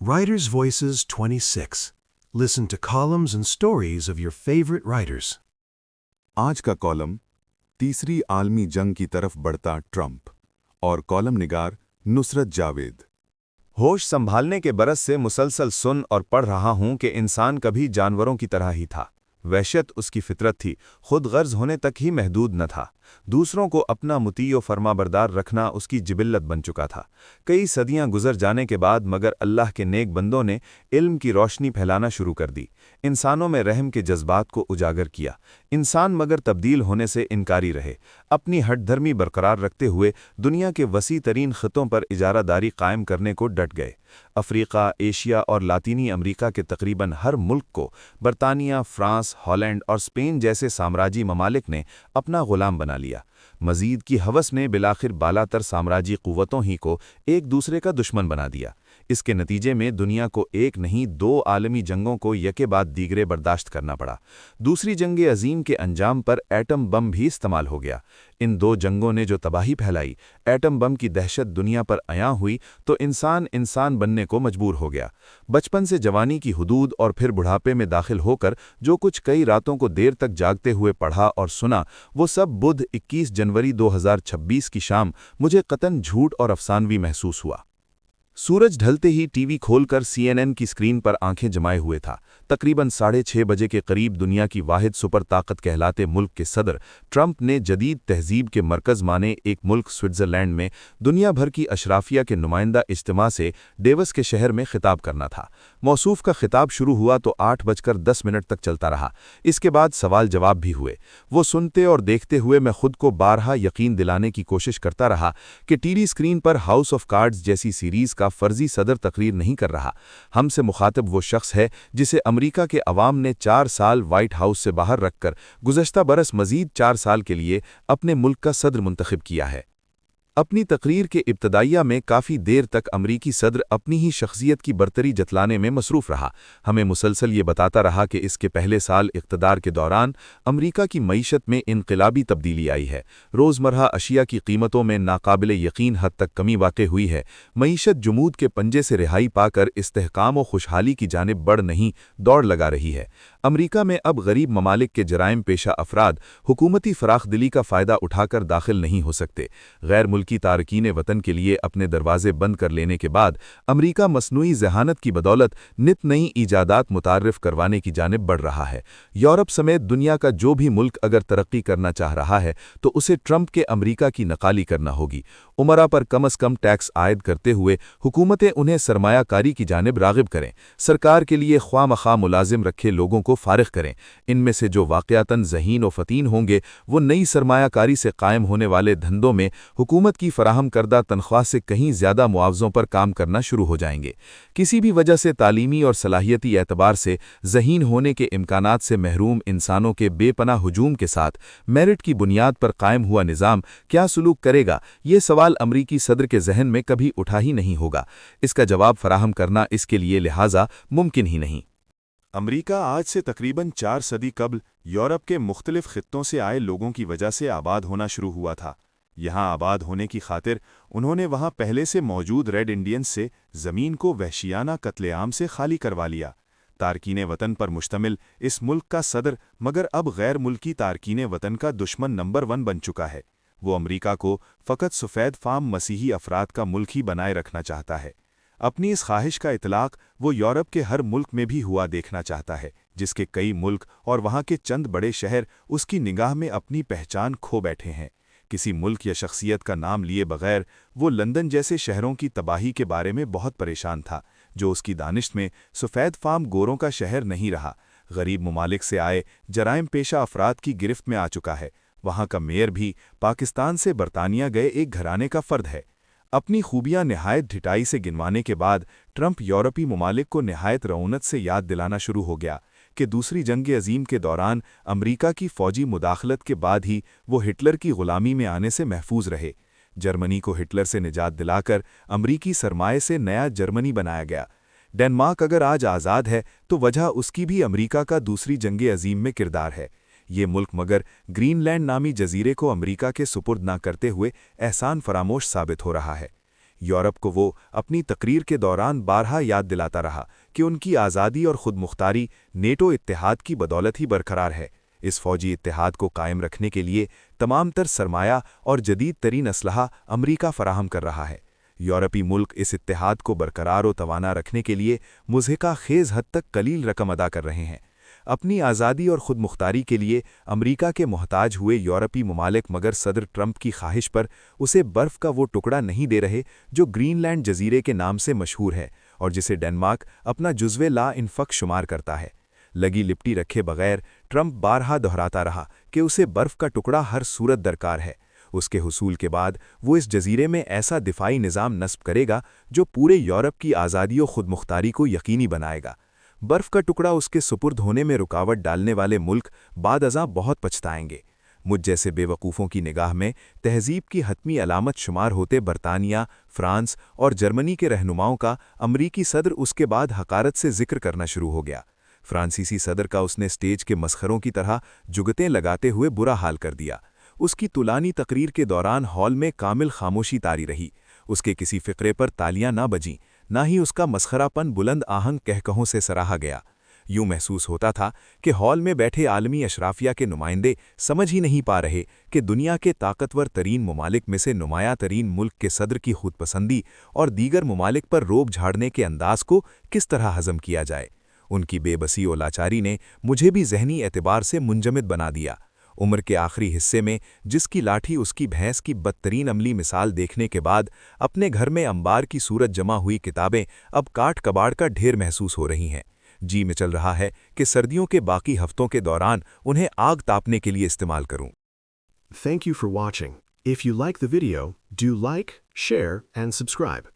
Writers' Voices 26. Listen to columns and stories of your favorite writers. आज का column तीसरी आलमी जंग की तरफ बढ़ता ट्रंप और कॉलम निगार नुसरत जावेद। होश संभालने के बरस से मुसलसल सुन और पढ़ रहा हूं कि इंसान कभी जानवरों की तरह ही था। वहशत उसकी फितरत थी, खुद गर्ज होने तक ही महदूद न था। दूसरों को अपना मुती व फरमाबरदार रखना उसकी जिबिल्लत बन चुका था। कई सदियां गुजर जाने के बाद मगर अल्लाह के नेक बंदों ने इल्म की रोशनी फैलाना शुरू कर दी, इंसानों में रहम के जज्बात को उजागर किया। इंसान मगर तब्दील होने से इनकारी रहे, अपनी हठधर्मी बरकरार रखते हुए दुनिया के वसी तरीन खितों पर इजारादारी कायम करने को डट गए। अफ्रीका, एशिया और लातीनी अमरीका के तकरीबन हर मुल्क को बरतानिया, फ्रांस, हॉलैंड और स्पेन जैसे साम्राज्यी ममालिक ने अपना गुलाम बना लिया। मजीद की हवस ने बिलाखिर बालातर साम्राज्यी कुव्वतों ही को एक दूसरे का दुश्मन बना दिया। इसके नतीजे में दुनिया को एक नहीं दो आलमी जंगों को यके बाद दीगरे बर्दाश्त करना पड़ा। दूसरी जंग अजीम के अंजाम पर एटम बम भी इस्तेमाल हो गया। इन दो जंगों ने जो तबाही फैलाई, एटम बम की दहशत दुनिया पर अयां हुई तो इंसान बनने को मजबूर हो गया। बचपन से जवानी की हुदूद और फिर बुढ़ापे में दाखिल होकर जो कुछ कई रातों को देर तक जागते हुए पढ़ा और सुना, वो सब बुध 21 जनवरी 2026 की शाम मुझे कतन झूठ और अफसानवी महसूस हुआ। सूरज ढलते ही टीवी खोलकर CNN की स्क्रीन पर आंखें जमाए हुए था। तकरीबन 6:30 बजे के करीब दुनिया की वाहिद सुपर ताकत कहलाते मुल्क के सदर ट्रंप ने जदीद तहजीब के मरकज माने एक मुल्क स्विट्ज़रलैंड में दुनिया भर की अशराफिया के नुमाइंदा इज्तिमा से डेवस के शहर में खिताब करना था। मौसूफ का खिताब शुरू हुआ तो 8:10 तक चलता रहा। इसके बाद सवाल जवाब भी हुए। वो सुनते और देखते हुए मैं खुद को बारहा यकीन दिलाने की कोशिश करता रहा कि टीवी स्क्रीन पर हाउस ऑफ कार्ड्स जैसी सीरीज का फर्जी सदर तकरीर नहीं कर रहा। हमसे मुखातिब वो शख्स है जिसे अमेरिका के अवाम ने 4 साल व्हाइट हाउस से बाहर रखकर गुज़श्ता बरस मजीद 4 साल के लिए अपने मुल्क का सदर मुंतखब किया है। अपनी तकरीर के इब्तदाइया में काफ़ी देर तक अमरीकी सदर अपनी ही शख्सियत की बरतरी जतलाने में मसरूफ़ रहा। हमें मुसलसल ये बताता रहा कि इसके पहले साल इक़्तिदार के दौरान अमरीका की मईशत में इनक़िलाबी तब्दीली आई है। रोज़मर्रा अशिया की कीमतों में नाकाबिल यकीन हद तक कमी वाक़ हुई है। मईशत जमूद के पंजे से रिहाई पाकर इस्तेहकाम और खुशहाली की जानिब बढ़ नहीं दौड़ लगा रही है। अमरीका में अब गरीब ममालिक के जराइम पेशा अफराद हुकूमती फराखदिली का फ़ायदा उठाकर दाखिल नहीं हो सकते। गैर मुल्की तारकीन वतन के लिए अपने दरवाजे बंद कर लेने के बाद अमरीका मसनूई जहानत की बदौलत नित नई ईजादात मुतारिफ करवाने की जानिब बढ़ रहा है। यूरोप समेत दुनिया का जो भी मुल्क अगर तरक्की करना चाह रहा है तो उसे ट्रंप के अमरीका की नकाली करना होगी। उमरा पर कम अज़ कम टैक्स आयद करते हुए हुकूमतें उन्हें सरमायाकारी की जानिब राग़िब करें। सरकार के लिए ख्वामखा मुलाजिम रखे लोगों को फारिग करें। इनमें से जो वाक़यातन ज़हीन व फ़तीन होंगे वो नई सरमायाकारी से कायम होने वाले धंधों में हुकूमत की फराहम करदा तनख्वाह से कहीं ज़्यादा मुआवज़ों पर काम करना शुरू हो जाएंगे। किसी भी वजह से तालीमी और सलाहियती एतबार से ज़हीन होने के इम्कानात से महरूम इंसानों के बेपनाह हुजूम के साथ मेरिट की बुनियाद पर कायम हुआ निज़ाम क्या सलूक करेगा, ये सवाल अमरीकी सदर के जहन में कभी उठा ही नहीं होगा। इसका जवाब फराहम करना इसके लिए लिहाजा मुमकिन ही नहीं। अमरीका आज से तकरीबन 4 सदी कबल यूरोप के मुख्तलिफ खित्तों से आए लोगों की वजह से आबाद होना शुरू हुआ था। यहाँ आबाद होने की खातिर उन्होंने वहाँ पहले से मौजूद रेड इंडियंस से ज़मीन को वहशियाना कत्लेआम से खाली करवा लिया। तारकीन वतन पर मुश्तमिल इस मुल्क का सदर मगर अब गैर मुल्की तारकीन वतन का दुश्मन नंबर 1 बन चुका है। वो अमरीका को फ़कत सफ़ेद फाम मसीही अफराद का मुल्क ही बनाए रखना चाहता है। अपनी इस ख्वाहिश का इतलाक़ वो यूरोप के हर मुल्क में भी हुआ देखना चाहता है, जिसके कई मुल्क और वहाँ के चंद बड़े शहर उसकी निगाह में अपनी पहचान खो बैठे हैं। किसी मुल्क या शख्सियत का नाम लिए बगैर वो लंदन जैसे शहरों की तबाही के बारे में बहुत परेशान था, जो उसकी दानिश में सफ़ेद फाम गोरों का शहर नहीं रहा। गरीब ममालिक से आए जराइम पेशा अफराद की गिरफ्त में आ चुका है। वहाँ का मेयर भी पाकिस्तान से बरतानिया गए एक घराने का फ़र्द है। अपनी खूबियाँ निहायत ढिठाई से गिनवाने के बाद ट्रंप यूरोपी ममालिक को निहायत रऊनत से याद दिलाना शुरू हो गया कि दूसरी जंग अजीम के दौरान अमरीका की फ़ौजी मुदाखलत के बाद ही वो हिटलर की ग़ुलामी में आने से महफूज रहे। जर्मनी को हिटलर से निजात दिलाकर अमरीकी सरमाए से नया जर्मनी बनाया गया। डेनमार्क अगर आज आज़ाद है तो वजह उसकी भी अमरीका का दूसरी जंग अजीम में किरदार है। ये मुल्क मगर ग्रीनलैंड नामी जजीरे को अमरीका के सुपुर्द ना करते हुए एहसान फरामोश साबित हो रहा है। यूरोप को वो अपनी तकरीर के दौरान बारहा याद दिलाता रहा कि उनकी आज़ादी और खुद मुख्तारी नेटो इत्तेहाद की बदौलत ही बरकरार है। इस फौजी इत्तेहाद को कायम रखने के लिए तमाम तर सरमाया और जदीद तरीन असलहा अमरीका फराहम कर रहा है। यूरोपी मुल्क इस इत्तेहाद को बरकरार व तवाना रखने के लिए मुज़हिका खेज़ हद तक कलील रकम अदा कर रहे हैं। अपनी आज़ादी और खुद मुख्तारी के लिए अमरीका के मोहताज हुए यूरोपी ममालिक मगर सदर ट्रंप की ख्वाहिश पर उसे बर्फ़ का वो टुकड़ा नहीं दे रहे जो ग्रीनलैंड जजीरे के नाम से मशहूर है और जिसे डेनमार्क अपना जुज़्वे ला इनफ़क शुमार करता है। लगी लिपटी रखे बगैर ट्रंप बारहा दोहराता रहा कि उसे बर्फ़ का टुकड़ा हर सूरत दरकार है। उसके हुसूल के बाद वो इस जजीरे में ऐसा दिफाई निज़ाम नस्ब करेगा जो पूरे यूरोप की आज़ादी और खुद मुख्तारी को यकीनी बनाएगा। बर्फ़ का टुकड़ा उसके सुपुर्द होने में रुकावट डालने वाले मुल्क बाद अज़ां बहुत पछताएंगे। मुझ जैसे बेवकूफ़ों की निगाह में तहज़ीब की हतमी अलामत शुमार होते बरतानिया, फ्रांस और जर्मनी के रहनुमाओं का अमरीकी सदर उसके बाद हकारत से जिक्र करना शुरू हो गया। फ्रांसीसी सदर का उसने स्टेज के मसखरों की तरह जुगतें लगाते हुए बुरा हाल कर दिया। उसकी तुलानी तकरीर के दौरान हॉल में कामिल खामोशी तारी रही। उसके किसी फ़िक्रे पर तालियां ना बजीं, ना ही उसका मसखरापन बुलंद आहंग कहकहों से सराहा गया। यूं महसूस होता था कि हॉल में बैठे आलमी अशराफिया के नुमाइंदे समझ ही नहीं पा रहे कि दुनिया के ताकतवर तरीन ममालिक में से नुमाया तरीन मुल्क के सदर की खुदपसंदी और दीगर ममालिक पर रोब झाड़ने के अंदाज को किस तरह हज़म किया जाए। उनकी बेबसी और लाचारी ने मुझे भी ज़हनी एतबार से मुंजमद बना दिया। उम्र के आखिरी हिस्से में जिसकी लाठी उसकी भैंस की बदतरीन अमली मिसाल देखने के बाद अपने घर में अंबार की सूरत जमा हुई किताबें अब काट कबाड़ का ढेर महसूस हो रही हैं। जी में चल रहा है कि सर्दियों के बाकी हफ्तों के दौरान उन्हें आग तापने के लिए इस्तेमाल करूं। Thank you for watching. If you like the video, do like, share, and subscribe.